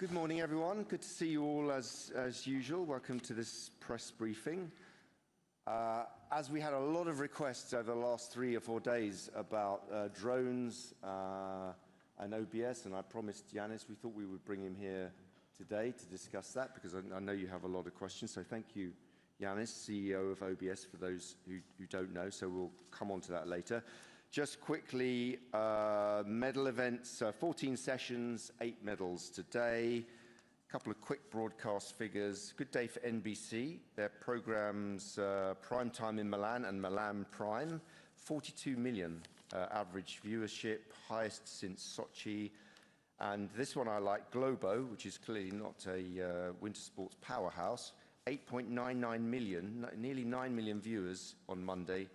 Good morning, everyone. Good to see you all as usual. Welcome to this press briefing. As we had a lot of requests over the last 3 or 4 days about drones and OBS, and I promised Yanis we thought we would bring him here today to discuss that, because I know you have a lot of questions. So thank you, Yanis, CEO of OBS, for those who don't know. So we'll come on to that later. Just quickly, medal events, 14 sessions, 8 medals today. A couple of quick broadcast figures. Good day for NBC. Their programs, Prime Time in Milan and Milan Prime. 42 million average viewership, highest since Sochi. And this one I like, Globo, which is clearly not a winter sports powerhouse. 8.99 million, nearly 9 million viewers on Monday.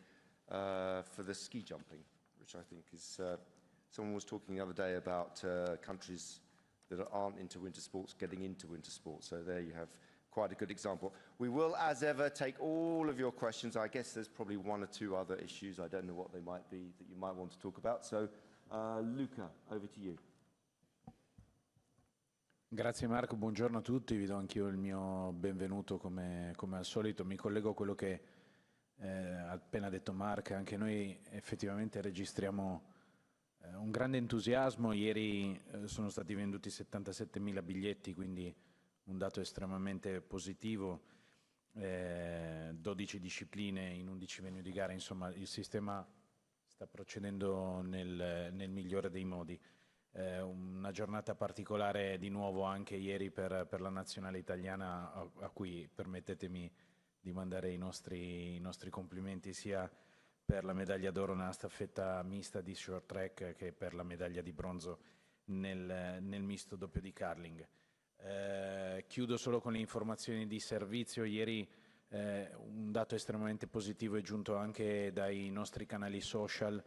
For the ski jumping, which I think is, someone was talking the other day about countries that aren't into winter sports getting into winter sports. So there you have quite a good example. We will, as ever, take all of your questions. I guess there's probably 1 or 2 other issues. I don't know what they might be that you might want to talk about. So, Luca, over to you. Grazie Marco, buongiorno a tutti. Vi do anch'io il mio benvenuto come al solito. Mi collego a quello che ha appena detto Mark. Anche noi effettivamente registriamo un grande entusiasmo. Ieri sono stati venduti 77.000 biglietti, quindi un dato estremamente positivo. 12 discipline in 11 venue di gara, insomma il sistema sta procedendo nel migliore dei modi. Una giornata particolare di nuovo anche ieri per la nazionale italiana, a cui permettetemi di mandare i nostri complimenti sia per la medaglia d'oro nella staffetta mista di short track che per la medaglia di bronzo nel misto doppio di curling. Chiudo solo con le informazioni di servizio. Ieri un dato estremamente positivo è giunto anche dai nostri canali social,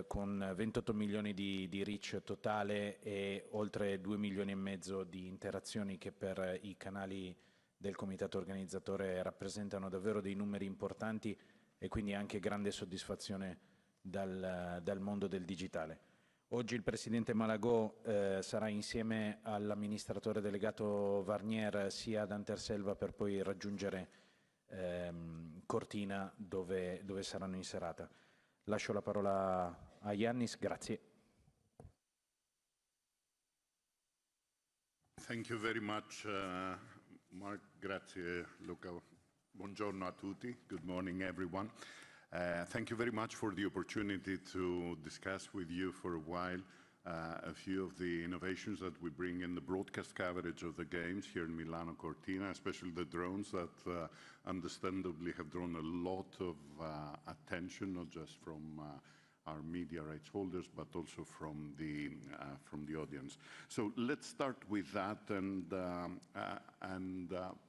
con 28 milioni di reach totale e oltre 2 milioni e mezzo di interazioni, che per i canali del comitato organizzatore rappresentano davvero dei numeri importanti e quindi anche grande soddisfazione dal mondo del digitale. Oggi il presidente Malagò sarà insieme all'amministratore delegato Varnier sia ad Anterselva per poi raggiungere Cortina dove saranno in serata. Lascio la parola a Yannis, grazie. Thank you very much, Mark. Grazie, Luca. Buongiorno a tutti. Good morning, everyone. Thank you very much for the opportunity to discuss with you for a while a few of the innovations that we bring in the broadcast coverage of the games here in Milano-Cortina, especially the drones that understandably have drawn a lot of attention, not just from our media rights holders, but also from the audience. So let's start with that, and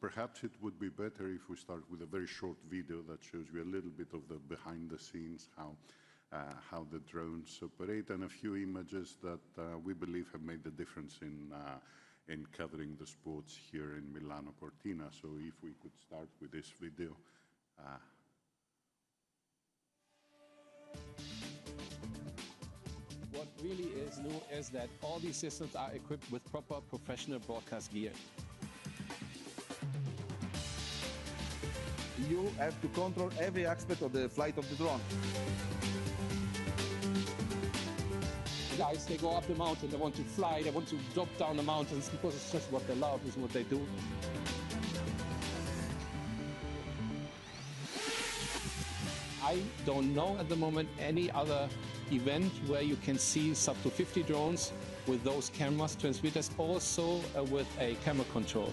perhaps it would be better if we start with a very short video that shows you a little bit of the behind the scenes, how the drones operate, and a few images that we believe have made the difference in covering the sports here in Milano-Cortina. So if we could start with this video. What really is new is that all these systems are equipped with proper professional broadcast gear. You have to control every aspect of the flight of the drone. Guys, they go up the mountain, they want to fly, they want to drop down the mountains because it's just what they love, is what they do. I don't know at the moment any other event where you can see up to 50 drones with those cameras, transmitters, also with a camera control.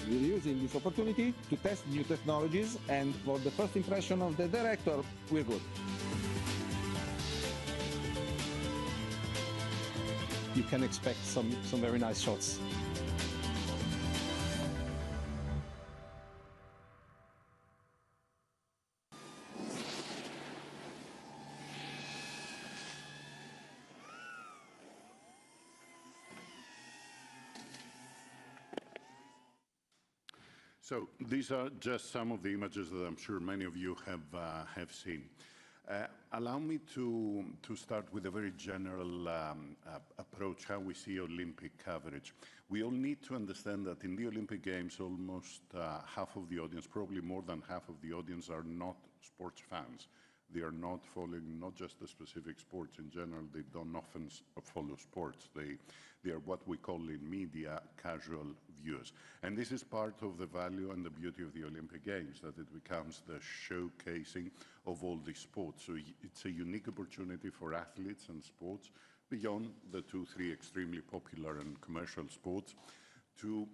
We're using this opportunity to test new technologies, and for the first impression of the director, we're good. You can expect some very nice shots. So these are just some of the images that I'm sure many of you have seen. Allow me to start with a very general approach, how we see Olympic coverage. We all need to understand that in the Olympic Games, almost half of the audience, probably more than half of the audience, are not sports fans. They are not following not just the specific sports in general, they don't often follow sports. They are what we call in media casual viewers. And this is part of the value and the beauty of the Olympic Games, that it becomes the showcasing of all these sports. So it's a unique opportunity for athletes and sports beyond the 2-3 extremely popular and commercial sports to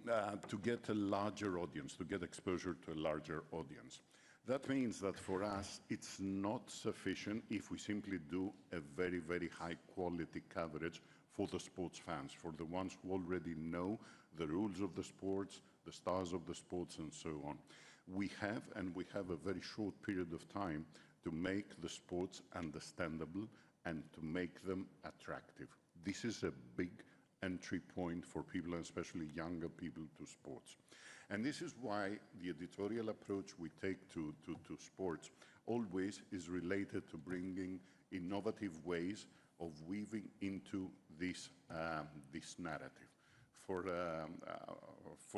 get a larger audience, to get exposure to a larger audience. That means that for us, it's not sufficient if we simply do a very, very high quality coverage for the sports fans, for the ones who already know the rules of the sports, the stars of the sports, and so on. We have a very short period of time to make the sports understandable and to make them attractive. This is a big entry point for people, and especially younger people, to sports. And this is why the editorial approach we take to sports always is related to bringing innovative ways of weaving into this narrative. For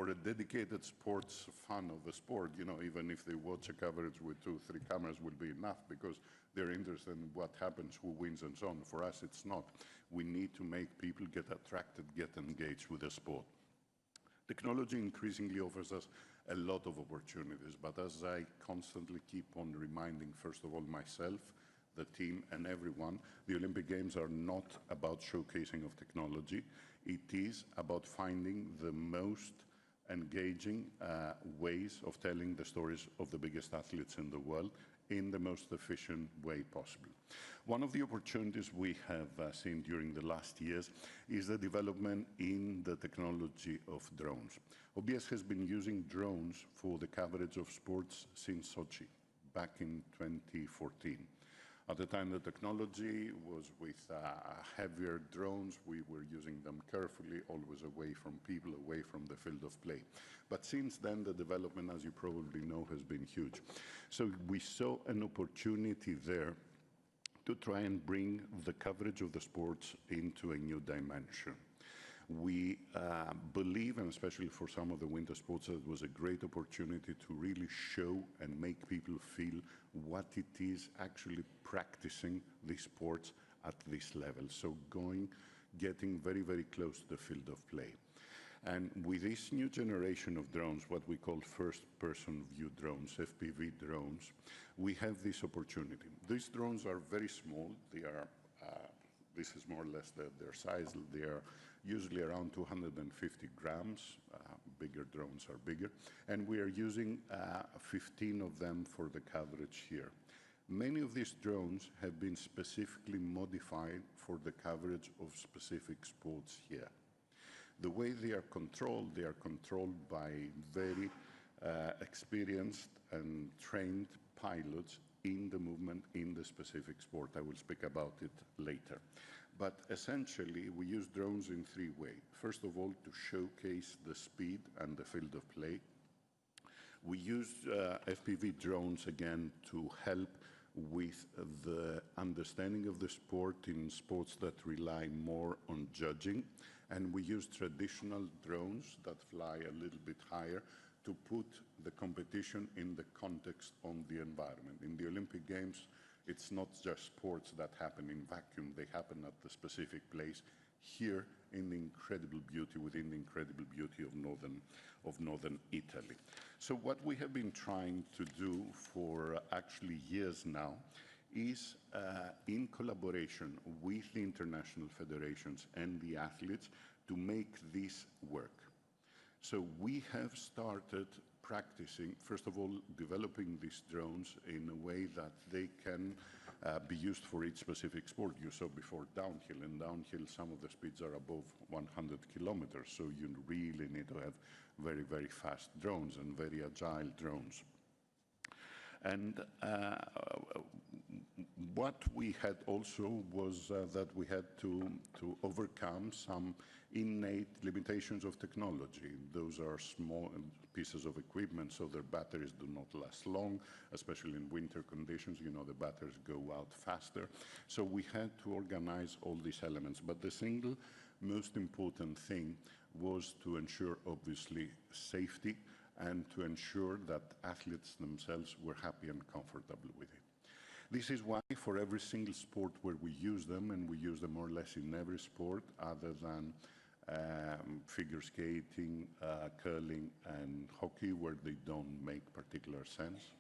a dedicated sports fan of the sport, you know, even if they watch a coverage with 2-3 cameras will be enough because they're interested in what happens, who wins, and so on. For us, it's not. We need to make people get attracted, get engaged with the sport. Technology increasingly offers us a lot of opportunities, but as I constantly keep on reminding, first of all, myself, the team, and everyone, the Olympic Games are not about showcasing of technology. It is about finding the most engaging ways of telling the stories of the biggest athletes in the world in the most efficient way possible. One of the opportunities we have seen during the last years is the development in the technology of drones. OBS has been using drones for the coverage of sports since Sochi, back in 2014. At the time, the technology was with heavier drones. We were using them carefully, always away from people, away from the field of play. But since then, the development, as you probably know, has been huge. So we saw an opportunity there to try and bring the coverage of the sports into a new dimension. We believe, and especially for some of the winter sports, it was a great opportunity to really show and make people feel what it is actually practicing these sports at this level. So getting very, very close to the field of play. And with this new generation of drones, what we call first-person view drones, FPV drones, we have this opportunity. These drones are very small. They are, this is more or less their size. They are usually around 250 grams. Bigger drones are bigger. And we are using 15 of them for the coverage here. Many of these drones have been specifically modified for the coverage of specific sports here. The way they are controlled by very experienced and trained pilots in the movement in the specific sport. I will speak about it later. But essentially, we use drones in 3 ways. First of all, to showcase the speed and the field of play. We use FPV drones, again, to help with the understanding of the sport in sports that rely more on judging. And we use traditional drones that fly a little bit higher to put the competition in the context on the environment. In the Olympic Games, it's not just sports that happen in vacuum, they happen at the specific place here in the incredible beauty, within the incredible beauty of northern Italy. So what we have been trying to do for actually years now is in collaboration with the international federations and the athletes to make this work. So we have started practicing, first of all, developing these drones in a way that they can be used for each specific sport. You saw before downhill. In downhill, some of the speeds are above 100 kilometers, so you really need to have very, very fast drones and very agile drones. And What we had also was that we had to overcome some innate limitations of technology. Those are small pieces of equipment, so their batteries do not last long, especially in winter conditions. You know, the batteries go out faster. So we had to organize all these elements. But the single most important thing was to ensure, obviously, safety and to ensure that athletes themselves were happy and comfortable with it. This is why for every single sport where we use them, and we use them more or less in every sport other than figure skating, curling and hockey, where they don't make particular sense.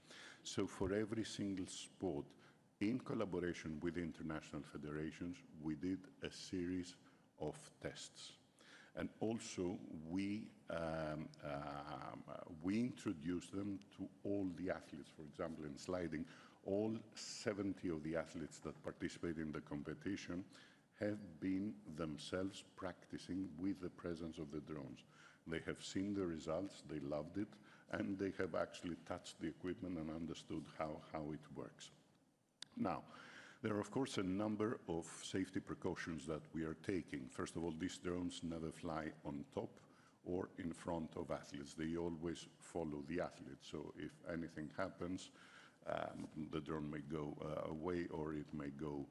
So for every single sport, in collaboration with international federations, we did a series of tests. And also we introduced them to all the athletes. For example, in sliding, all 70 of the athletes that participate in the competition have been themselves practicing with the presence of the drones. They have seen the results, they loved it, and they have actually touched the equipment and understood how it works. Now, there are, of course, a number of safety precautions that we are taking. First of all, these drones never fly on top or in front of athletes. They always follow the athletes. So if anything happens, the drone may go away, or it may go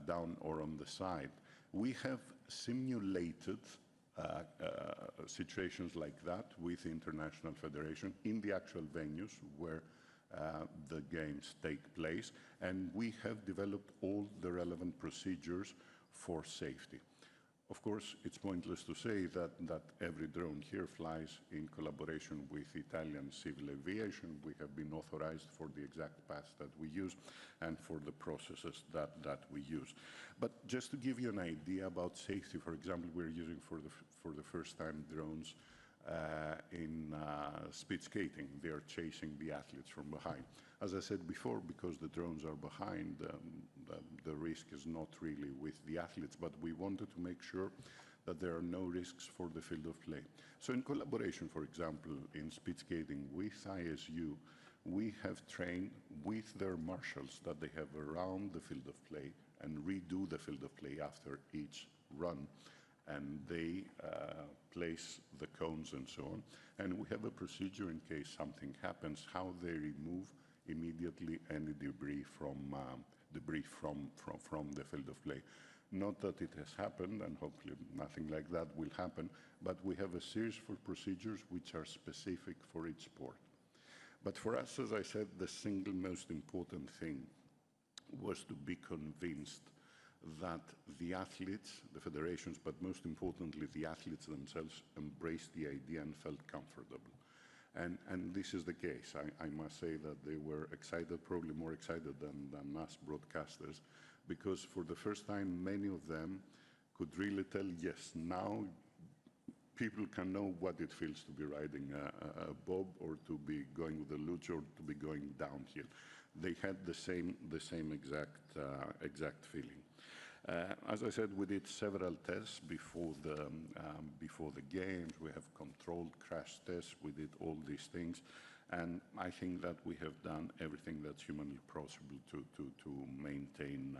down or on the side. We have simulated situations like that with international federation in the actual venues where the games take place, and we have developed all the relevant procedures for safety. Of course, it's pointless to say that every drone here flies in collaboration with Italian civil aviation. We have been authorized for the exact paths that we use and for the processes that we use. But just to give you an idea about safety, for example, we're using for the first time drones in speed skating. They are chasing the athletes from behind. As I said before, because the drones are behind, the risk is not really with the athletes, but we wanted to make sure that there are no risks for the field of play. So in collaboration, for example, in speed skating with ISU, we have trained with their marshals that they have around the field of play and redo the field of play after each run. And they place the cones and so on. And we have a procedure in case something happens, how they remove immediately any debris from the field of play. Not that it has happened, and hopefully nothing like that will happen, but we have a series of procedures which are specific for each sport. But for us, as I said, the single most important thing was to be convinced that the athletes, the federations, but most importantly, the athletes themselves embraced the idea and felt comfortable. And this is the case. I must say that they were excited, probably more excited than us broadcasters, because for the first time, many of them could really tell, yes, now people can know what it feels to be riding a bob, or to be going with a luge, or to be going downhill. They had the same exact feeling. As I said, we did several tests before the games. We have controlled crash tests. We did all these things, and I think that we have done everything that's humanly possible to maintain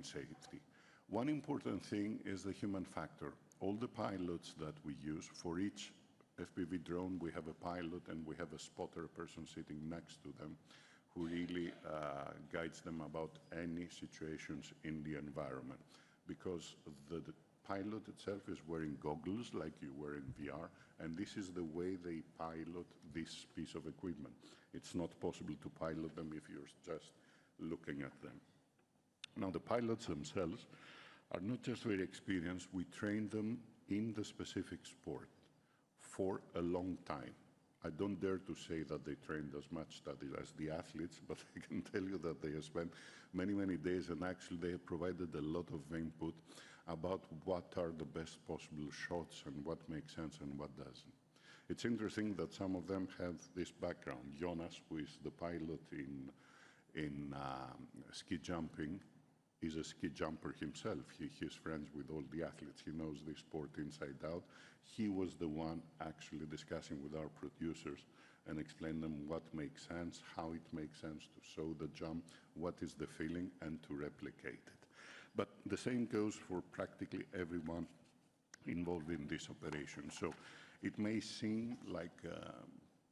safety. One important thing is the human factor. All the pilots that we use for each FPV drone, we have a pilot and we have a spotter, a person sitting next to them, who really guides them about any situations in the environment. Because the pilot itself is wearing goggles like you wear in VR, and this is the way they pilot this piece of equipment. It's not possible to pilot them if you're just looking at them. Now, the pilots themselves are not just very experienced. We train them in the specific sport for a long time. I don't dare to say that they trained as much as the athletes, but I can tell you that they have spent many, many days, and actually they have provided a lot of input about what are the best possible shots and what makes sense and what doesn't. It's interesting that some of them have this background. Jonas, who is the pilot in ski jumping, is a ski jumper himself. He's friends with all the athletes. He knows the sport inside out. He was the one actually discussing with our producers and explain them what makes sense, how it makes sense to show the jump, what is the feeling, and to replicate it. But the same goes for practically everyone involved in this operation. So it may seem like a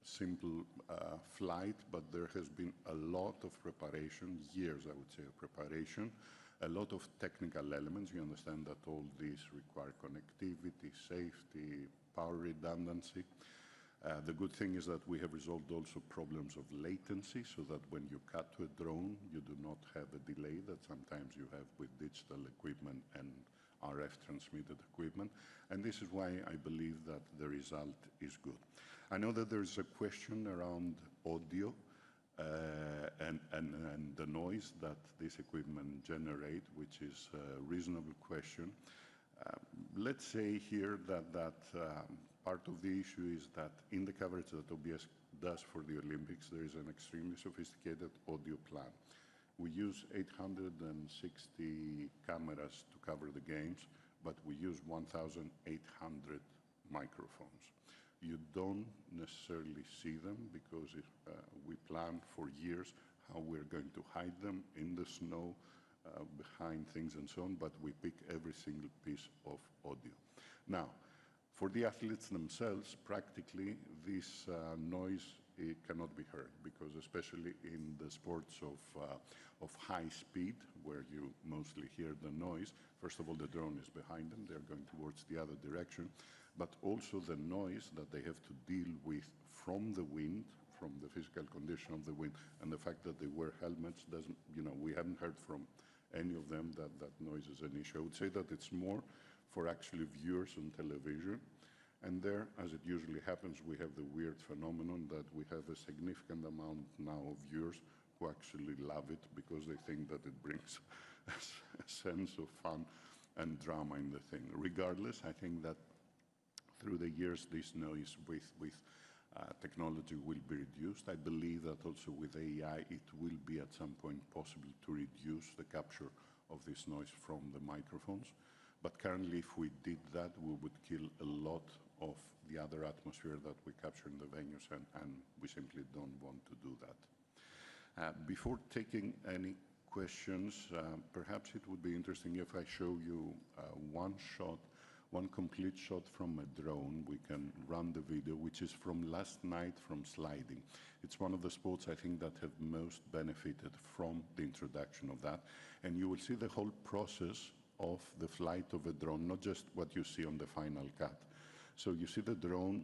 simple flight, but there has been a lot of preparation, years I would say of preparation, a lot of technical elements. You understand that all these require connectivity, safety, power redundancy. The good thing is that we have resolved also problems of latency, so that when you cut to a drone, you do not have a delay that sometimes you have with digital equipment and RF transmitted equipment. And this is why I believe that the result is good. I know that there is a question around audio and the noise that this equipment generate, which is a reasonable question. Let's say here that part of the issue is that in the coverage that OBS does for the Olympics, there is an extremely sophisticated audio plan. We use 860 cameras to cover the games, but we use 1,800 microphones. You don't necessarily see them because we plan for years how we're going to hide them in the snow, behind things and so on, but we pick every single piece of audio. Now, for the athletes themselves, practically, this noise cannot be heard, because especially in the sports of high speed, where you mostly hear the noise, first of all, the drone is behind them, they're going towards the other direction, but also the noise that they have to deal with from the wind, from the physical condition of the wind, and the fact that they wear helmets doesn't, we haven't heard from any of them that noise is an issue. I would say that it's more for actually viewers on television. And there, as it usually happens, we have the weird phenomenon that we have a significant amount now of viewers who actually love it because they think that it brings a sense of fun and drama in the thing. Regardless, I think that through the years, this noise with technology will be reduced. I believe that also with AI, it will be at some point possible to reduce the capture of this noise from the microphones. But currently, if we did that, we would kill a lot of the other atmosphere that we capture in the venues, and we simply don't want to do that. Before taking any questions, perhaps it would be interesting if I show you one complete shot from a drone. We can run the video, which is from last night from sliding. It's one of the sports I think that have most benefited from the introduction of that. And you will see the whole process of the flight of a drone, not just what you see on the final cut. So you see the drone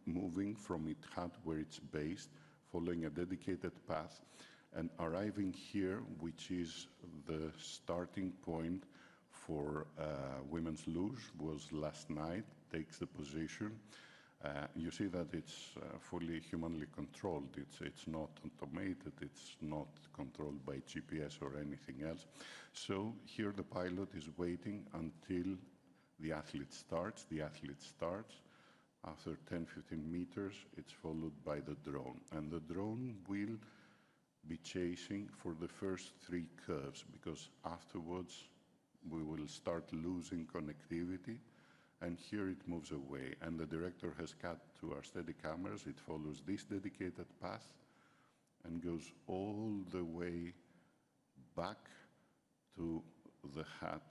moving from its hut where it's based, following a dedicated path, and arriving here, which is the starting point for women's luge, was last night, takes the position. You see that it's fully humanly controlled. It's not automated, it's not controlled by GPS or anything else. So here the pilot is waiting until the athlete starts. The athlete starts. After 10, 15 meters, it's followed by the drone. And the drone will be chasing for the first 3 curves, because afterwards we will start losing connectivity. And here it moves away, and the director has cut to our steady cameras. It follows this dedicated path and goes all the way back to the hat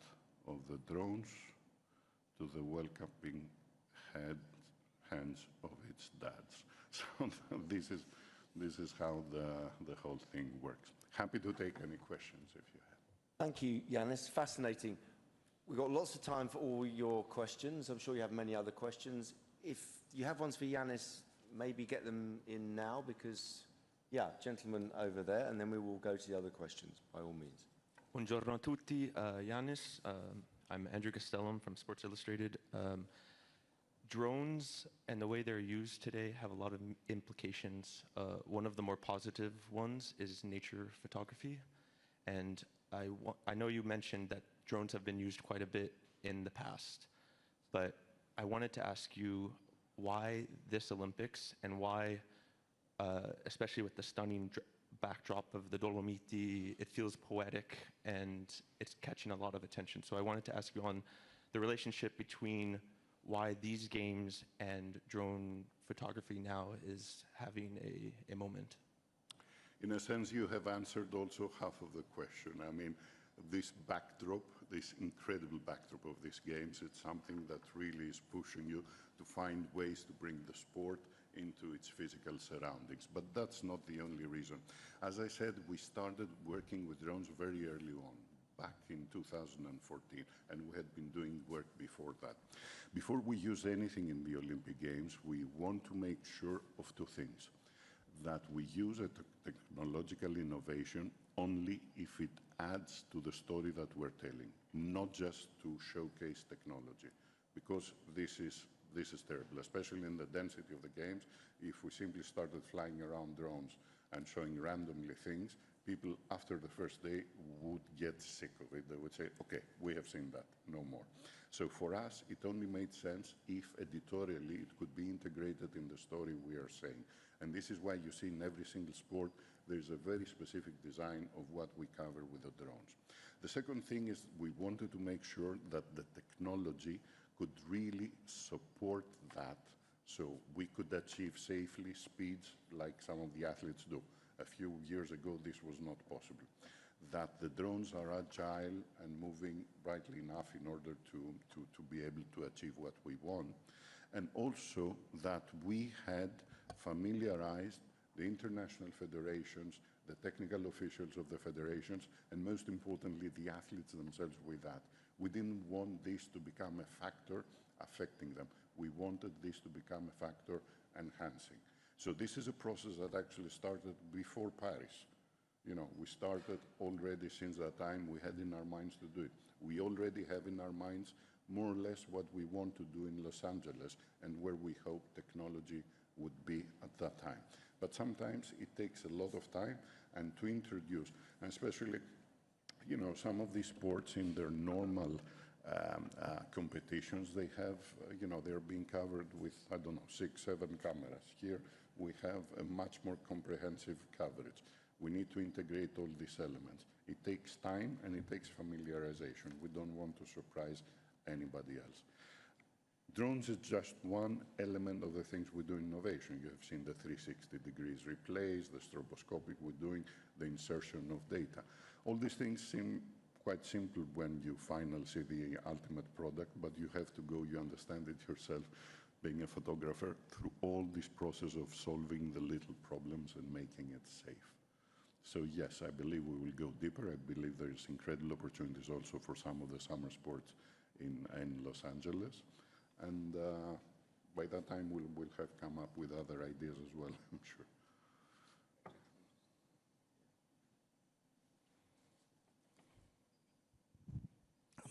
of the drones, to the welcoming hands of its dads. So this is how the whole thing works. Happy to take any questions if you have. Thank you, Yanis. Fascinating. We've got lots of time for all your questions. I'm sure you have many other questions. If you have ones for Yanis, maybe get them in now, because, yeah, gentleman over there, and then we will go to the other questions, by all means. Buongiorno a tutti, Yanis. I'm Andrew Castellum from Sports Illustrated. Drones and the way they're used today have a lot of implications. One of the more positive ones is nature photography. And I know you mentioned that drones have been used quite a bit in the past, but I wanted to ask you why this Olympics, and why, especially with the stunning backdrop of the Dolomiti, it feels poetic and it's catching a lot of attention. So I wanted to ask you on the relationship between why these games and drone photography now is having a moment? In a sense, you have answered also half of the question. I mean, this backdrop, this incredible backdrop of these games, it's something that really is pushing you to find ways to bring the sport into its physical surroundings. But that's not the only reason. As I said, we started working with drones very early on, back in 2014, and we had been doing work before that. Before we use anything in the Olympic Games, we want to make sure of two things: that we use a technological innovation only if it adds to the story that we're telling, not just to showcase technology, because this is terrible, especially in the density of the games. If we simply started flying around drones and showing randomly things, people after the first day would get sick of it. They would say, okay, we have seen that, no more. So for us, it only made sense if editorially it could be integrated in the story we are saying. And this is why you see in every single sport, there's a very specific design of what we cover with the drones. The second thing is we wanted to make sure that the technology could really support that, so we could achieve safely speeds like some of the athletes do. A few years ago, this was not possible. That the drones are agile and moving brightly enough in order to be able to achieve what we want. And also that we had familiarized the international federations, the technical officials of the federations, and most importantly, the athletes themselves with that. We didn't want this to become a factor affecting them. We wanted this to become a factor enhancing. So this is a process that actually started before Paris. You know, we started already since that time. We had in our minds to do it. We already have in our minds more or less what we want to do in Los Angeles and where we hope technology would be at that time. But sometimes it takes a lot of time, and to introduce, and especially, you know, some of these sports in their normal competitions, they have, you know, they're being covered with, I don't know, 6, 7 cameras. Here we have a much more comprehensive coverage. We need to integrate all these elements. It takes time and it takes familiarization. We don't want to surprise anybody else. Drones is just one element of the things we do in innovation. You have seen the 360 degrees replays, the stroboscopic we're doing, the insertion of data. All these things seem quite simple when you finally see the ultimate product, but you have to go, you understand it yourself, being a photographer, through all this process of solving the little problems and making it safe. So yes, I believe we will go deeper. I believe there's incredible opportunities also for some of the summer sports in Los Angeles. And by that time, we'll have come up with other ideas as well, I'm sure.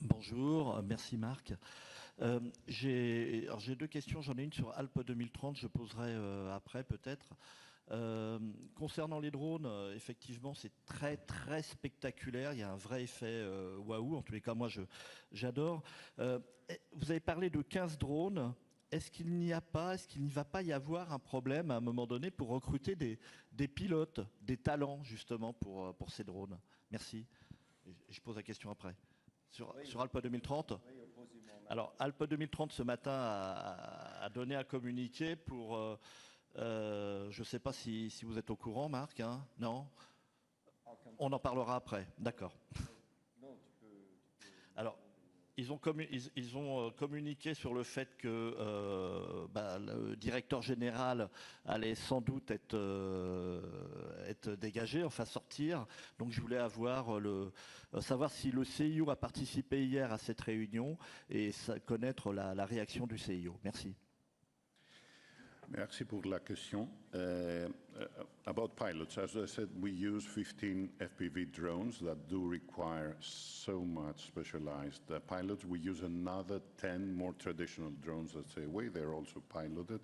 Bonjour, merci Marc. J'ai 2 questions, j'en ai une sur Alpes 2030, je poserai après peut-être. Concernant les drones, effectivement c'est très spectaculaire, il y a un vrai effet waouh, en tous les cas moi j'adore. Vous avez parlé de 15 drones, est-ce qu'il n'y va pas y avoir un problème à un moment donné pour recruter des pilotes, des talents justement pour ces drones? Merci, je pose la question après. Sur Alpes 2030. Alors, Alpes 2030, ce matin, a donné un communiqué pour... je ne sais pas si vous êtes au courant, Marc, hein? Non? On en parlera après, d'accord. Alors, ils ont communiqué sur le fait que le directeur général allait sans doute être dégagé, enfin sortir. Donc je voulais savoir si le CIO a participé hier à cette réunion et connaître la réaction du CIO. Merci. Merci pour la question. About pilots, as I said, we use 15 FPV drones that do require so much specialized pilots. We use another 10 more traditional drones that say, wait, they're also piloted.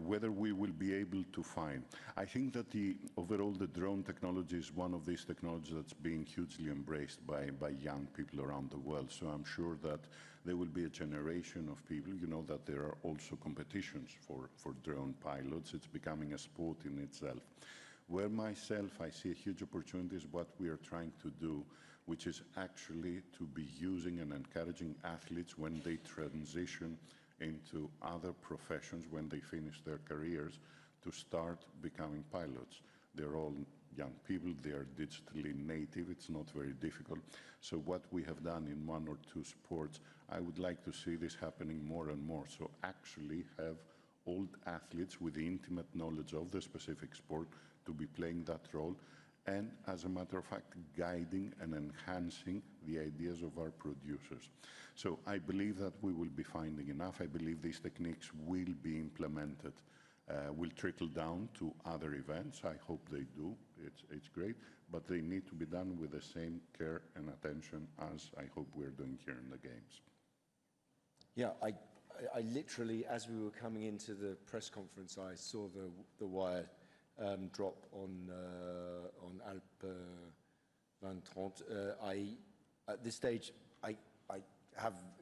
Whether we will be able to find. I think that overall the drone technology is one of these technologies that's being hugely embraced by young people around the world. So I'm sure that there will be a generation of people, you know, that there are also competitions for drone pilots. It's becoming a sport in itself. Where myself, I see a huge opportunity is what we are trying to do, which is actually to be using and encouraging athletes when they transition into other professions when they finish their careers to start becoming pilots. They're all young people, they are digitally native, it's not very difficult. So what we have done in one or two sports, I would like to see this happening more and more. So actually have old athletes with the intimate knowledge of the specific sport to be playing that role, and as a matter of fact, guiding and enhancing the ideas of our producers. So I believe that we will be finding enough. I believe these techniques will be implemented, will trickle down to other events. I hope they do. It's great, but they need to be done with the same care and attention as I hope we're doing here in the Games. Yeah, I literally, as we were coming into the press conference, I saw the wire drop on Alpes 2030. At this stage, I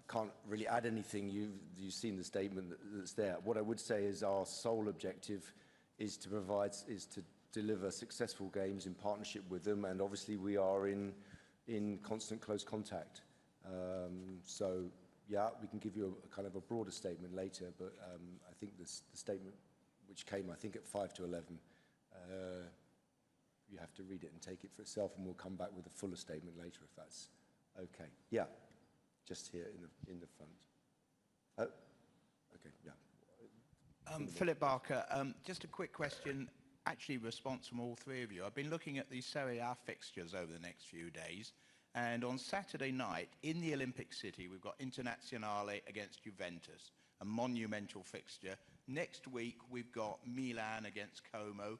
can't really add anything. You've seen the statement that's there. What I would say is our sole objective is to deliver successful games in partnership with them, and obviously we are in constant close contact. So yeah, we can give you a kind of a broader statement later, but I think the statement which came, I think, at 5 to 11, you have to read it and take it for itself, and we'll come back with a fuller statement later if that's okay. Yeah, just here in the front. Oh, okay, yeah. Philip Barker, just a quick question, actually response from all three of you. I've been looking at the Serie A fixtures over the next few days, and on Saturday night, in the Olympic City, we've got Internazionale against Juventus, a monumental fixture. Next week, we've got Milan against Como.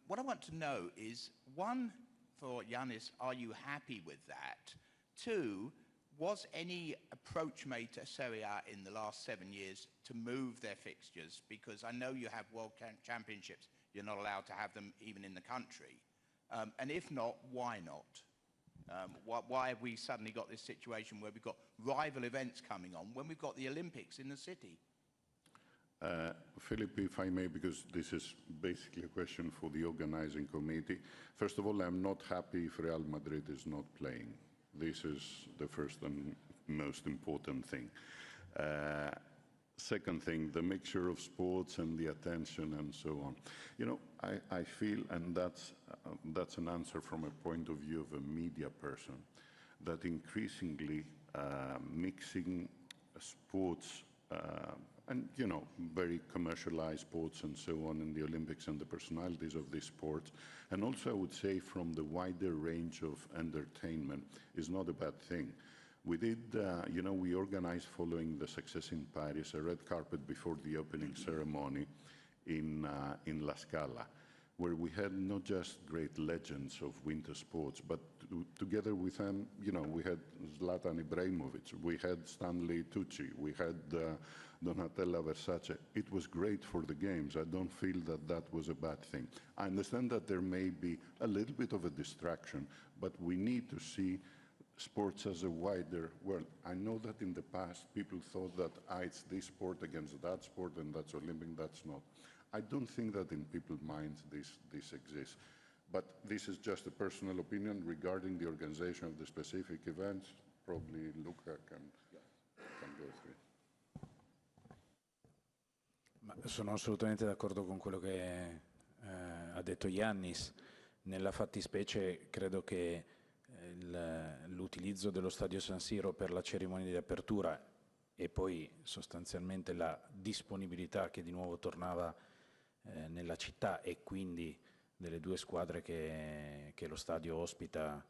What I want to know is, one, for Yannis, are you happy with that? Two, was any approach made to Serie A in the last 7 years to move their fixtures? Because I know you have World Championships, you're not allowed to have them even in the country. And if not, why not? Why have we suddenly got this situation where we've got rival events coming on when we've got the Olympics in the city? Philip, if I may, because this is basically a question for the organizing committee. First of all, I'm not happy if Real Madrid is not playing. This is the first and most important thing. Second thing, the mixture of sports and the attention and so on. You know, I feel, and that's an answer from a point of view of a media person, that increasingly mixing sports and, you know, very commercialized sports and so on in the Olympics and the personalities of these sports, and also I would say from the wider range of entertainment, is not a bad thing. We did, you know, we organized, following the success in Paris, a red carpet before the opening ceremony in La Scala, where we had not just great legends of winter sports, but together with them, you know, we had Zlatan Ibrahimovic, we had Stanley Tucci, we had Donatella Versace. It was great for the Games. I don't feel that that was a bad thing. I understand that there may be a little bit of a distraction, but we need to see sports as a wider world. I know that in the past people thought that it's this sport against that sport and that's Olympic, that's not. I don't think that in people's minds this exists. But this is just a personal opinion regarding the organization of the specific events. Probably Luca can go through. Ma sono assolutamente d'accordo con quello che ha detto Yannis. Nella fattispecie credo che l'utilizzo dello stadio San Siro per la cerimonia di apertura e poi sostanzialmente la disponibilità che di nuovo tornava nella città e quindi delle due squadre che lo stadio ospita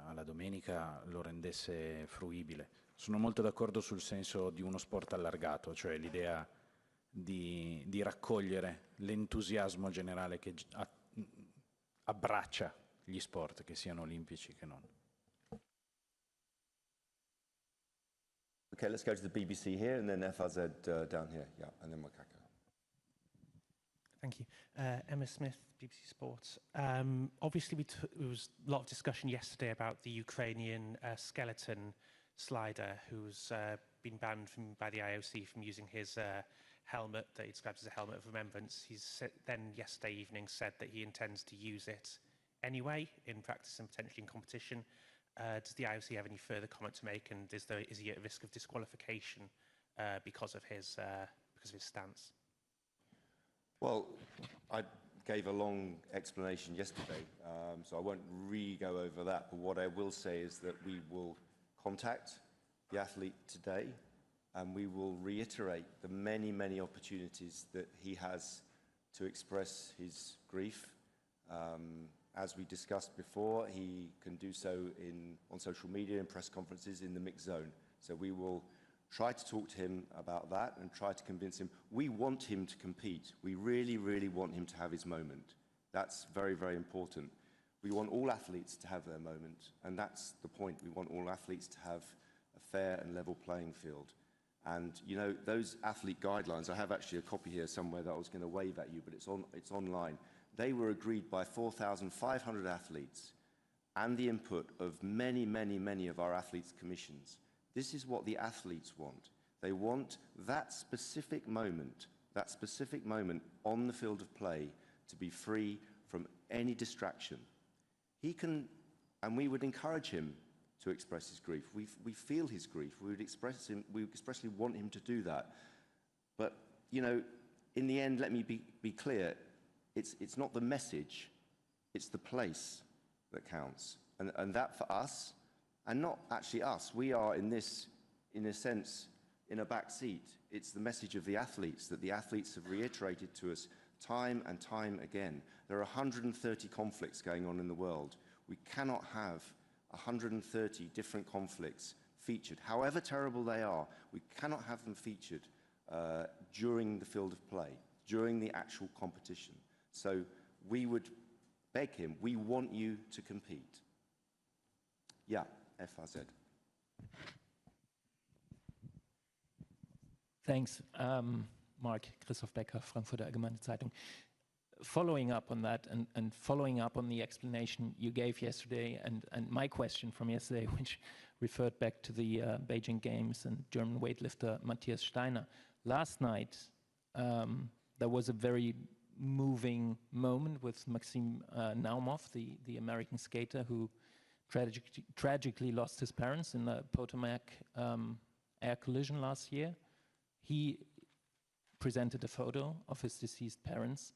alla domenica lo rendesse fruibile. Sono molto d'accordo sul senso di uno sport allargato, cioè l'idea di raccogliere l'entusiasmo generale che abbraccia gli sport, che siano olimpici che non. Okay, let's go to the BBC here and then FRZ down here. Yeah, and then Makaka. Thank you. Emma Smith, BBC Sports. Obviously, there was a lot of discussion yesterday about the Ukrainian skeleton slider who's been banned by the IOC from using his helmet that he describes as a helmet of remembrance. He's then yesterday evening said that he intends to use it anyway in practice and potentially in competition. Does the IOC have any further comment to make, and is he at risk of disqualification because of his stance? Well, I gave a long explanation yesterday, so I won't re-go over that. But what I will say is that we will contact the athlete today, and we will reiterate the many, many opportunities that he has to express his grief. As we discussed before, he can do so on social media and press conferences in the mixed zone. So we will try to talk to him about that and try to convince him. We want him to compete. We really, really want him to have his moment. That's very, very important. We want all athletes to have their moment, and that's the point. We want all athletes to have a fair and level playing field. And, you know, those athlete guidelines, I have actually a copy here somewhere that I was going to wave at you, but it's online. They were agreed by 4,500 athletes and the input of many, many, many of our athletes' commissions. This is what the athletes want. They want that specific moment on the field of play to be free from any distraction. He can, and we would encourage him to express his grief. We feel his grief. We expressly want him to do that. But, you know, in the end, let me be clear, it's not the message, it's the place that counts. And that for us, and not actually us, we are in this, in a sense, in a back seat. It's the message of the athletes that the athletes have reiterated to us time and time again. There are 130 conflicts going on in the world. We cannot have 130 different conflicts featured, however terrible they are. We cannot have them featured during the field of play, during the actual competition. So we would beg him, we want you to compete. Yeah, FAZ. Thanks, Mark. Christoph Becker, Frankfurter Allgemeine Zeitung. Following up on that and following up on the explanation you gave yesterday and my question from yesterday, which referred back to the Beijing Games and German weightlifter Matthias Steiner. Last night, there was a very moving moment with Maxim Naumov, the American skater who tragically lost his parents in the Potomac air collision last year. He presented a photo of his deceased parents.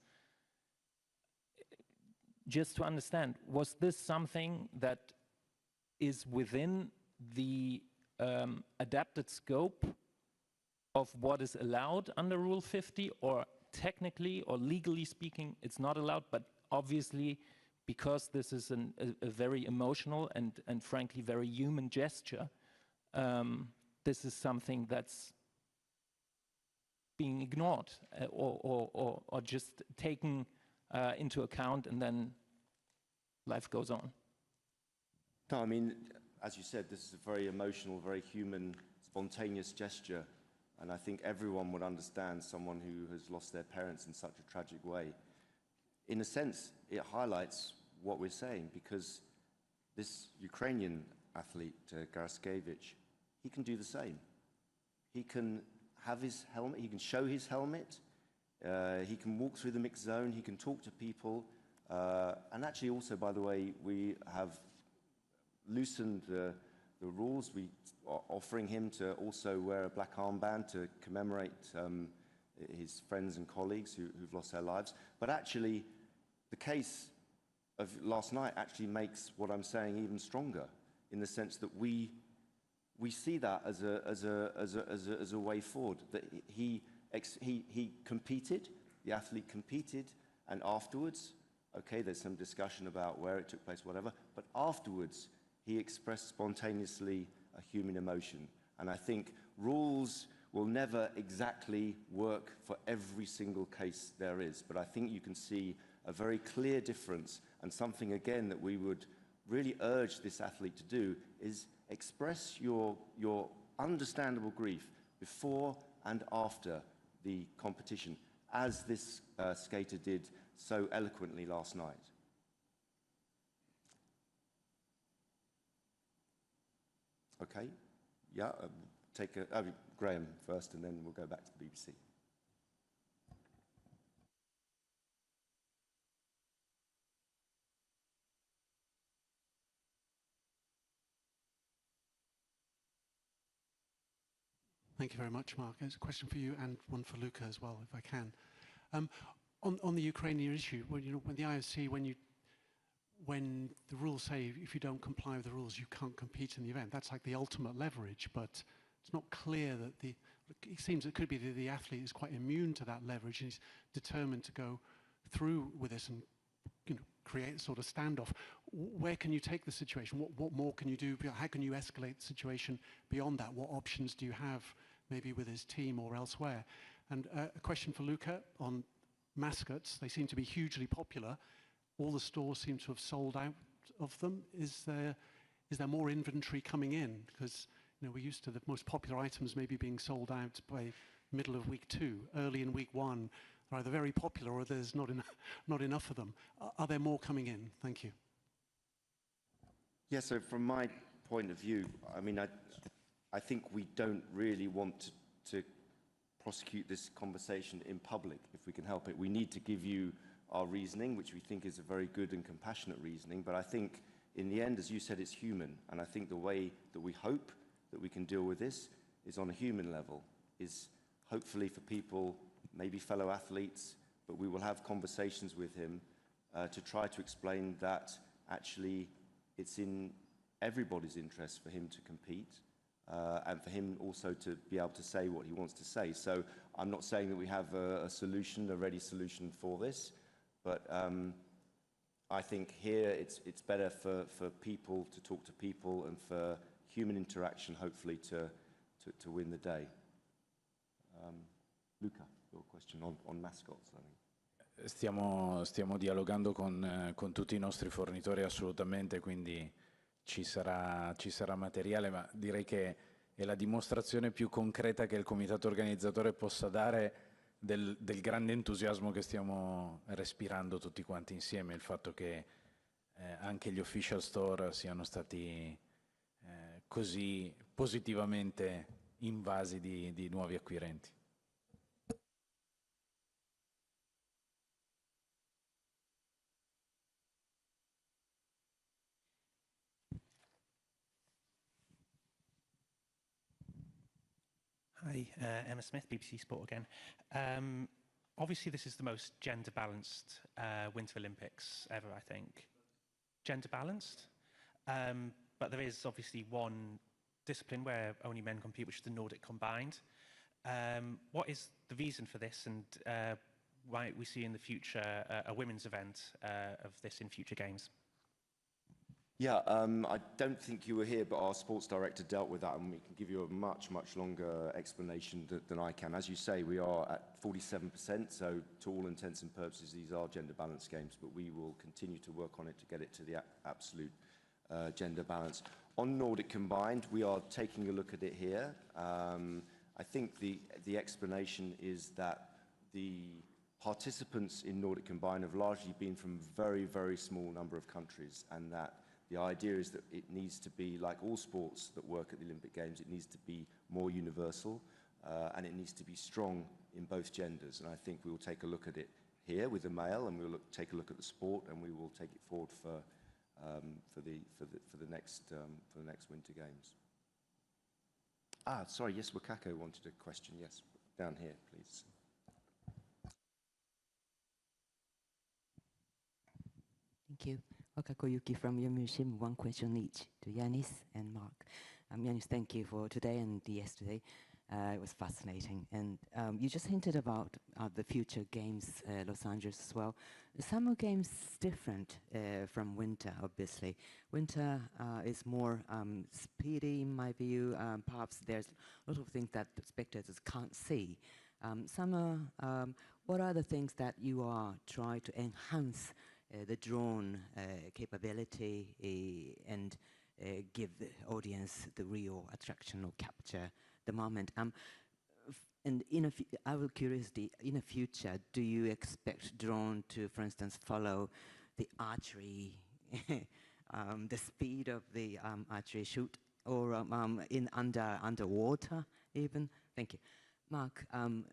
Just to understand, was this something that is within the adapted scope of what is allowed under Rule 50, or technically or legally speaking, it's not allowed, but obviously because this is a very emotional and frankly very human gesture, this is something that's being ignored or just taken into account, and then life goes on. No, I mean, as you said, this is a very emotional, very human, spontaneous gesture, and I think everyone would understand someone who has lost their parents in such a tragic way. In a sense, it highlights what we're saying, because this Ukrainian athlete, Heraskevych, he can do the same. He can have his helmet, he can show his helmet, he can walk through the mixed zone, he can talk to people, and actually also, by the way, we have loosened the rules. We are offering him to also wear a black armband to commemorate his friends and colleagues who've lost their lives. But actually, the case of last night actually makes what I'm saying even stronger, in the sense that we see that as a way forward. That he competed, the athlete competed, and afterwards, okay, there's some discussion about where it took place, whatever, but afterwards, he expressed spontaneously a human emotion. And I think rules will never exactly work for every single case there is, but I think you can see a very clear difference, and something, again, that we would really urge this athlete to do is express your understandable grief before and after the competition, as this skater did so eloquently last night. Okay, yeah, take Graham first, and then we'll go back to the BBC. Thank you very much, Mark. It's a question for you and one for Luca as well, if I can. On the Ukrainian issue, when the IOC, when the rules say if you don't comply with the rules, you can't compete in the event, that's like the ultimate leverage, but it's not clear that it seems it could be that the athlete is quite immune to that leverage and he's determined to go through with this and create a sort of standoff. Where can you take the situation? What more can you do? How can you escalate the situation beyond that? What options do you have, maybe with his team or elsewhere? And a question for Luca on mascots. They seem to be hugely popular. All the stores seem to have sold out of them. Is there more inventory coming in? Because we're used to the most popular items maybe being sold out by middle of week 2, early in week 1. They're either very popular or there's not enough of them. Are there more coming in? Thank you. Yeah, so from my point of view, I mean, I think we don't really want to prosecute this conversation in public if we can help it. We need to give you our reasoning, which we think is a very good and compassionate reasoning, but I think in the end, as you said, it's human, and I think the way that we hope that we can deal with this is on a human level, is hopefully for people, maybe fellow athletes, but we will have conversations with him to try to explain that actually it's in everybody's interest for him to compete and for him also to be able to say what he wants to say. So I'm not saying that we have a solution, a ready solution for this, but I think here it's better for people to talk to people and for human interaction, hopefully, to win the day. Luca, your question on mascots, I think. Stiamo dialogando con tutti i nostri fornitori assolutamente, quindi ci sarà materiale, ma direi che è la dimostrazione più concreta che il comitato organizzatore possa dare del grande entusiasmo che stiamo respirando tutti quanti insieme, il fatto che anche gli official store siano stati così positivamente invasi di nuovi acquirenti. Hi, Emma Smith, BBC Sport again. Obviously, this is the most gender-balanced Winter Olympics ever, I think. Gender-balanced? But there is obviously one discipline where only men compete, which is the Nordic combined. What is the reason for this, and might we see in the future a women's event of this in future games? Yeah, I don't think you were here, but our sports director dealt with that, and we can give you a much, much longer explanation than I can. As you say, we are at 47%, so to all intents and purposes, these are gender-balanced games, but we will continue to work on it to get it to the absolute gender balance. On Nordic Combined, we are taking a look at it here. I think the explanation is that the participants in Nordic Combined have largely been from a very, very small number of countries, and that the idea is that it needs to be, like all sports that work at the Olympic Games, it needs to be more universal and it needs to be strong in both genders. And I think we will take a look at it here with the male, and we will take a look at the sport, and we will take it forward for the next Winter Games. Sorry, yes, Wakako wanted a question. Yes, down here, please. Thank you. Wakako Yuki from your museum. One question each to Yanis and Mark. Yanis, thank you for today and yesterday. It was fascinating. And you just hinted about the future games, Los Angeles as well. The summer games different from winter, obviously. Winter is more speedy, in my view. Perhaps there's a lot of things that the spectators can't see. Summer, what are the things that you are trying to enhance the drone capability and give the audience the real attraction or capture the moment? And I will curiosity, in the future, do you expect drone to, for instance, follow the archery, the speed of the archery shoot, or in underwater even? Thank you. Mark,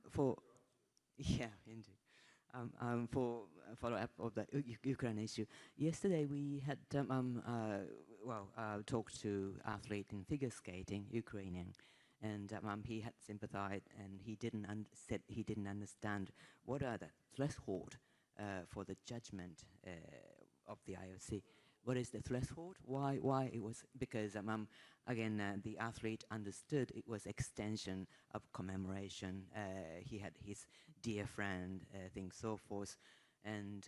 for follow-up of the Ukraine issue, yesterday we had talked to athlete in figure skating, Ukrainian, and he had sympathized, and he said he didn't understand what are the threshold for the judgment of the IOC. What is the threshold? Why it was? Because again, the athlete understood it was extension of commemoration. He had his dear friend, things so forth, and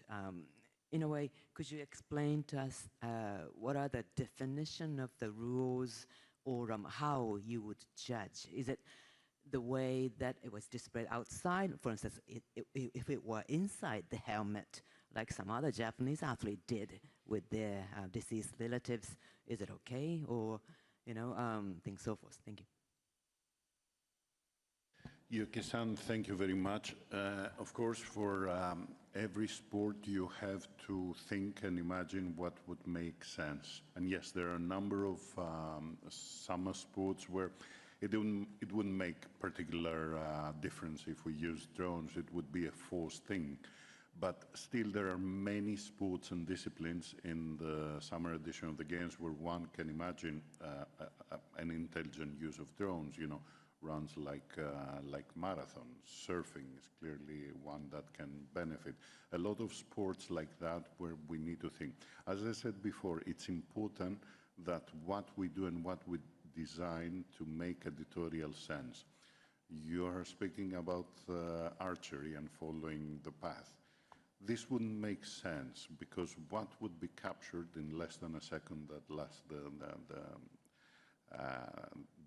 in a way, could you explain to us what are the definition of the rules, or how you would judge? Is it the way that it was displayed outside? For instance, if it were inside the helmet, like some other Japanese athlete did with their deceased relatives, is it okay? Or, things so forth. Thank you. Yuki-san, thank you very much. Of course, for every sport, you have to think and imagine what would make sense. And yes, there are a number of summer sports where it wouldn't make particular difference if we use drones. It would be a forced thing. But still, there are many sports and disciplines in the summer edition of the Games where one can imagine an intelligent use of drones. Runs like marathons. Surfing is clearly one that can benefit. A lot of sports like that where we need to think. As I said before, it's important that what we do and what we design to make editorial sense. You are speaking about archery and following the path. This wouldn't make sense because what would be captured in less than a second that lasts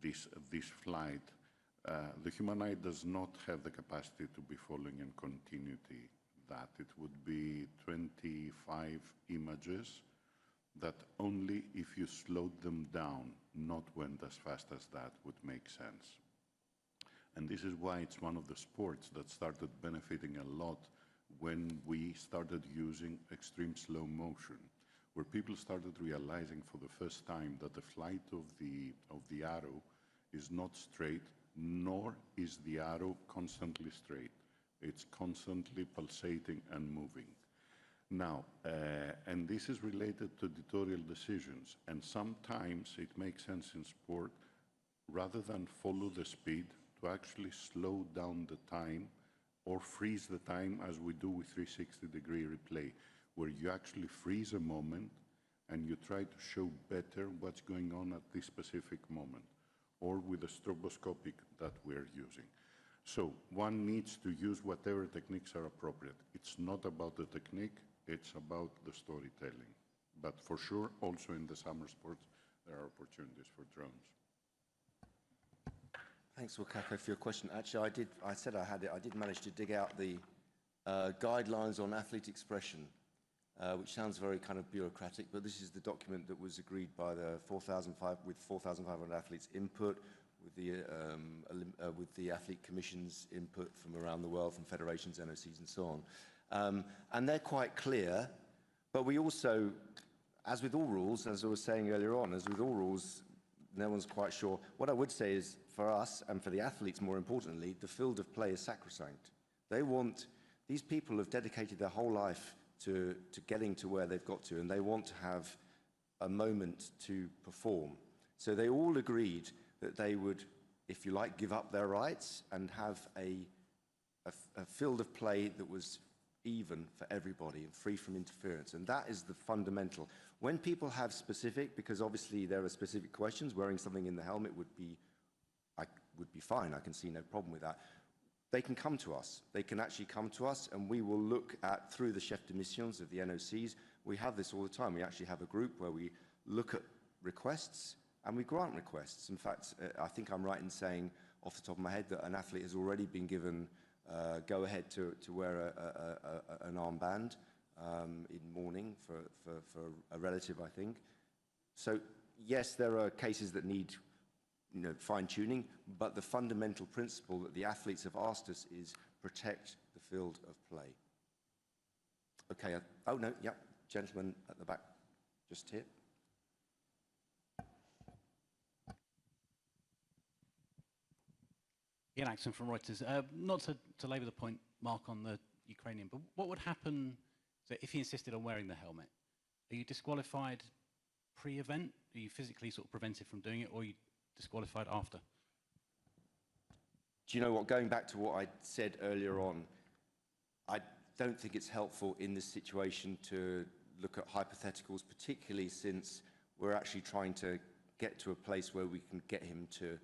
this flight, the human eye does not have the capacity to be following in continuity that. It would be 25 images that only if you slowed them down, not went as fast as that, would make sense. And this is why it's one of the sports that started benefiting a lot when we started using extreme slow motion, where people started realizing for the first time that the flight of the arrow is not straight, nor is the arrow constantly straight. It's constantly pulsating and moving. Now, and this is related to editorial decisions, and sometimes it makes sense in sport, rather than follow the speed, to actually slow down the time or freeze the time as we do with 360-degree replay, where you actually freeze a moment and you try to show better what's going on at this specific moment, or with the stroboscopic that we're using. So one needs to use whatever techniques are appropriate. It's not about the technique, it's about the storytelling. But for sure, also in the summer sports, there are opportunities for drones. Thanks, Wakako, for your question. Actually, I said I had it. I did manage to dig out the guidelines on athlete expression, which sounds very kind of bureaucratic, but this is the document that was agreed by the 4,500 athletes' input, with the athlete commission's input from around the world, from federations, NOCs, and so on. And they're quite clear, but we also, as with all rules, as I was saying earlier on, as with all rules, no one's quite sure. What I would say is, for us, and for the athletes more importantly, the field of play is sacrosanct. These people have dedicated their whole life to getting to where they've got to, and they want to have a moment to perform. So they all agreed that they would, if you like, give up their rights and have a field of play that was even for everybody and free from interference. And that is the fundamental. When people have specific, because obviously there are specific questions, wearing something in the helmet would be fine. I can see no problem with that. They can come to us. They can actually come to us, and we will look at, through the chef de missions of the NOCs, we have this all the time. We actually have a group where we look at requests and we grant requests. In fact, I think I'm right in saying off the top of my head that an athlete has already been given go ahead to wear an armband in mourning for a relative, I think. So yes, there are cases that need fine-tuning, but the fundamental principle that the athletes have asked us is protect the field of play. Okay, oh no, yeah, gentleman at the back, just here. Ian Axon from Reuters. Not to labour the point, Mark, on the Ukrainian, but what would happen if he insisted on wearing the helmet? Are you disqualified pre-event? Are you physically sort of prevented from doing it, or are you disqualified after? do you know what, going back to what I said earlier on, I don't think it's helpful in this situation to look at hypotheticals, particularly since we're actually trying to get to a place where we can get him to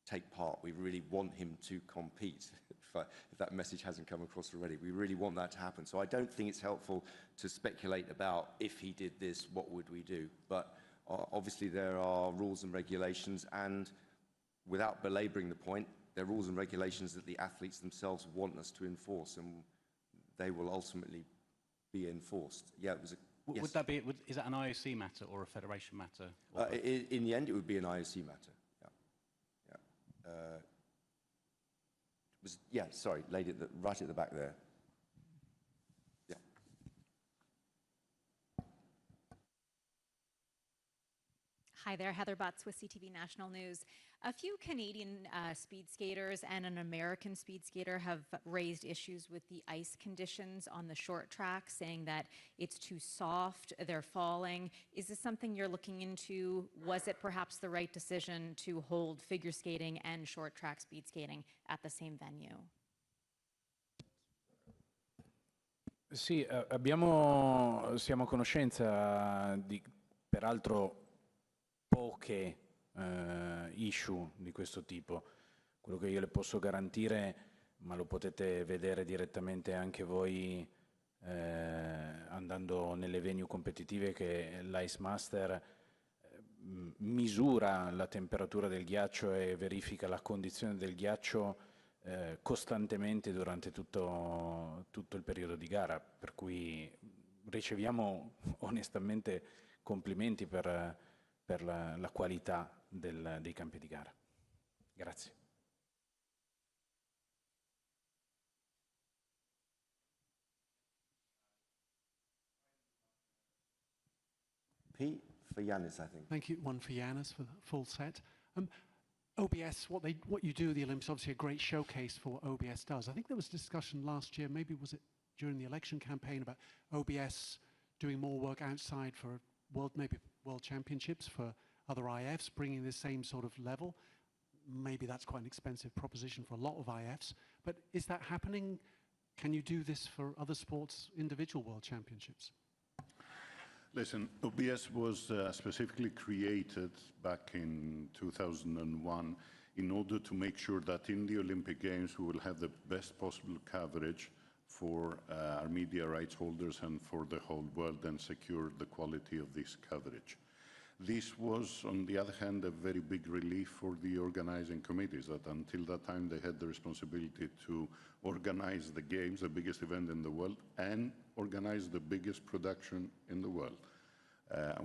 take part. We really want him to compete, if that message hasn't come across already. We really want that to happen. So I don't think it's helpful to speculate about if he did this, what would we do? But obviously there are rules and regulations, and without belaboring the point, there are rules and regulations that the athletes themselves want us to enforce, and they will ultimately be enforced. Yeah, it was a yes. Would that be, is that an IOC matter or a federation matter? In the end, it would be an IOC matter. Yeah. Sorry, lady right at the back there. Yeah. Hi there, Heather Butts with CTV National News. A few Canadian speed skaters and an American speed skater have raised issues with the ice conditions on the short track, saying that it's too soft, they're falling. Is this something you're looking into? Was it perhaps the right decision to hold figure skating and short track speed skating at the same venue? Sì, siamo a conoscenza di, peraltro, poche issue di questo tipo. Quello che io le posso garantire, ma lo potete vedere direttamente anche voi andando nelle venue competitive, che l'Ice Master misura la temperatura del ghiaccio e verifica la condizione del ghiaccio costantemente durante tutto il periodo di gara, per cui riceviamo onestamente complimenti per la qualità dei campi di gara. Grazie. Pete, for Yanis, I think. Thank you. One for Yanis for the full set. OBS, what you do at the Olympics, obviously a great showcase for what OBS does. I think there was discussion last year, maybe was it during the election campaign, about OBS doing more work outside for maybe World Championships, for other IFs, bringing the same sort of level. Maybe that's quite an expensive proposition for a lot of IFs, but is that happening? Can you do this for other sports, individual World Championships? Listen, OBS was specifically created back in 2001 in order to make sure that in the Olympic Games we will have the best possible coverage for our media rights holders and for the whole world, and secure the quality of this coverage. This was, on the other hand, a very big relief for the organizing committees, that until that time they had the responsibility to organize the Games, the biggest event in the world, and organize the biggest production in the world,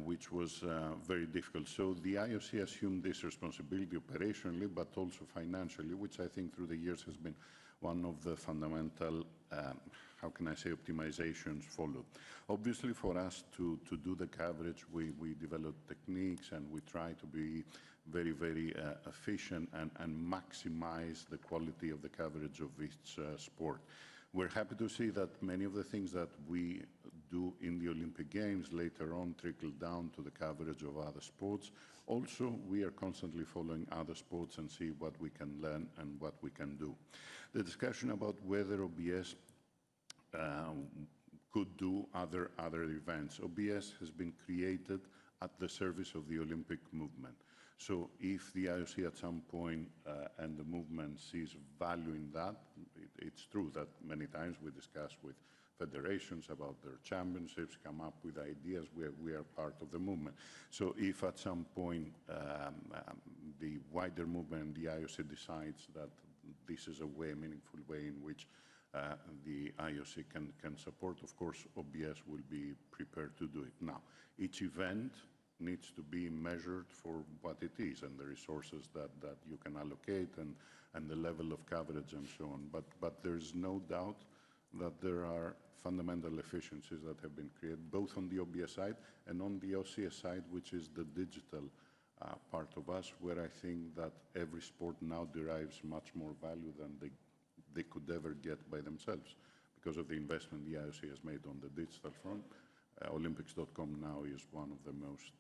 which was very difficult. So the IOC assumed this responsibility operationally, but also financially, which I think through the years has been one of the fundamental, how can I say, optimizations followed. Obviously, for us to do the coverage, we develop techniques, and we try to be very, very efficient and maximize the quality of the coverage of each sport. We're happy to see that many of the things that we do in the Olympic Games later on trickle down to the coverage of other sports. Also, we are constantly following other sports and see what we can learn and what we can do. The discussion about whether OBS could do other events. OBS has been created at the service of the Olympic movement. So if the IOC at some point and the movement sees value in that, it's true that many times we discuss with federations about their championships, come up with ideas. We are part of the movement. So if at some point the wider movement, the IOC decides that this is a meaningful way in which the IOC can support, of course, OBS will be prepared to do it. Now, each event needs to be measured for what it is, and the resources that you can allocate, and the level of coverage and so on. But there's no doubt that there are fundamental efficiencies that have been created, both on the OBS side and on the OCS side, which is the digital part of us, where I think that every sport now derives much more value than they could ever get by themselves, because of the investment the IOC has made on the digital front. Olympics.com now is one of the most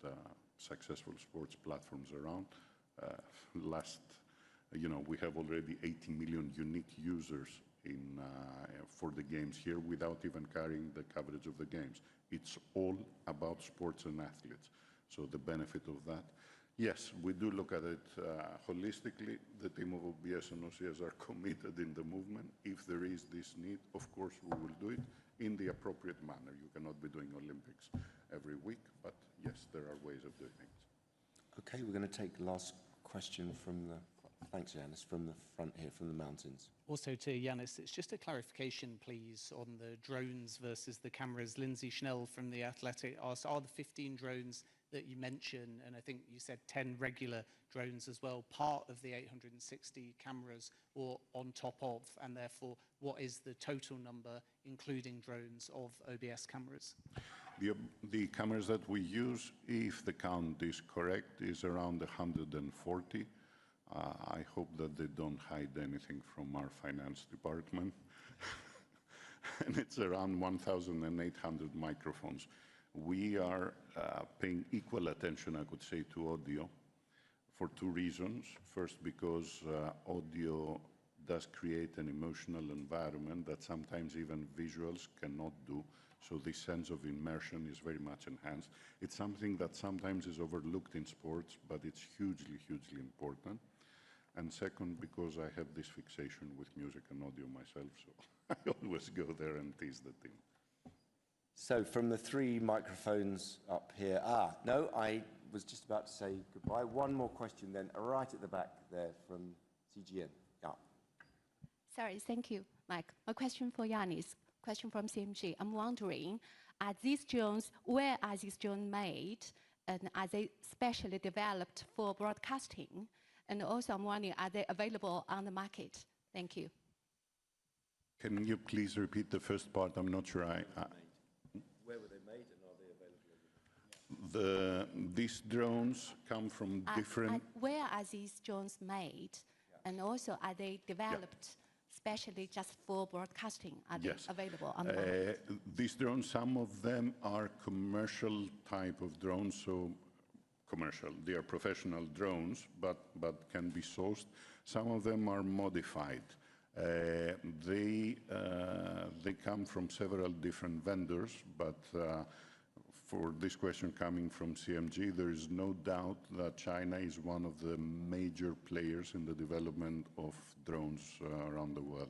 successful sports platforms around. Last You know, we have already 80 million unique users for the games here without even carrying the coverage of the games. It's all about sports and athletes. So the benefit of that. Yes, we do look at it holistically. The team of OBS and OCS are committed in the movement. If there is this need, of course, we will do it in the appropriate manner. You cannot be doing Olympics every week, but yes, there are ways of doing things. Okay, we're going to take the last question from the, thanks, Yanis, from the front here, from the mountains. Also to Yanis, it's just a clarification, please, on the drones versus the cameras. Lindsay Schnell from The Athletic asked, are the 15 drones that you mentioned, and I think you said 10 regular drones as well, part of the 860 cameras or on top of, and therefore what is the total number, including drones, of OBS cameras? The cameras that we use, if the count is correct, is around 140. I hope that they don't hide anything from our finance department. And it's around 1,800 microphones. We are paying equal attention, I could say, to audio for two reasons. First, because audio does create an emotional environment that sometimes even visuals cannot do. So this sense of immersion is very much enhanced. It's something that sometimes is overlooked in sports, but it's hugely, hugely important. And second, because I have this fixation with music and audio myself, so I always go there and tease the team. So from the three microphones up here, no, I was just about to say goodbye. One more question then, right at the back there from CGN. Yeah. Sorry, thank you, Mike. A question for Yanis, question from CMG. I'm wondering, are these drones, where are these drones made? And are they specially developed for broadcasting? And also I'm wondering, are they available on the market? Thank you. Can you please repeat the first part? I'm not sure Where were they made and are they available? These drones come from different... Where are these drones made? And also, are they developed specially just for broadcasting? Are they available on the market? These drones, some of them are commercial type of drones, so commercial. They are professional drones, but can be sourced. Some of them are modified. They come from several different vendors, but for this question coming from CMG, there is no doubt that China is one of the major players in the development of drones around the world.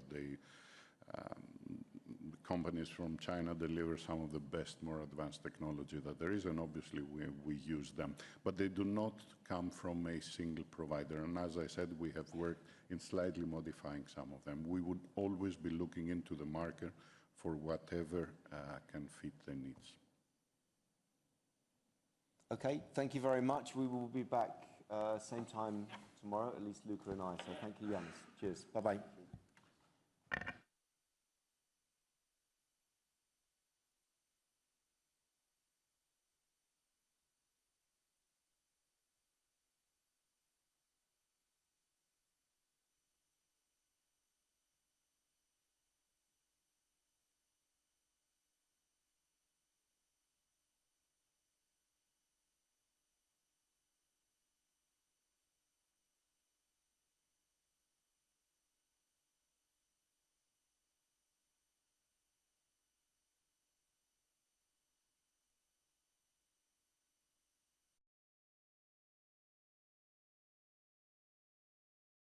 Companies from China deliver some of the best, more advanced technology that there is, and obviously we use them. But they do not come from a single provider. And as I said, we have worked in slightly modifying some of them. We would always be looking into the market for whatever can fit their needs. Okay, thank you very much. We will be back same time tomorrow, at least Luca and I. So thank you, Yanis. Cheers. Bye-bye.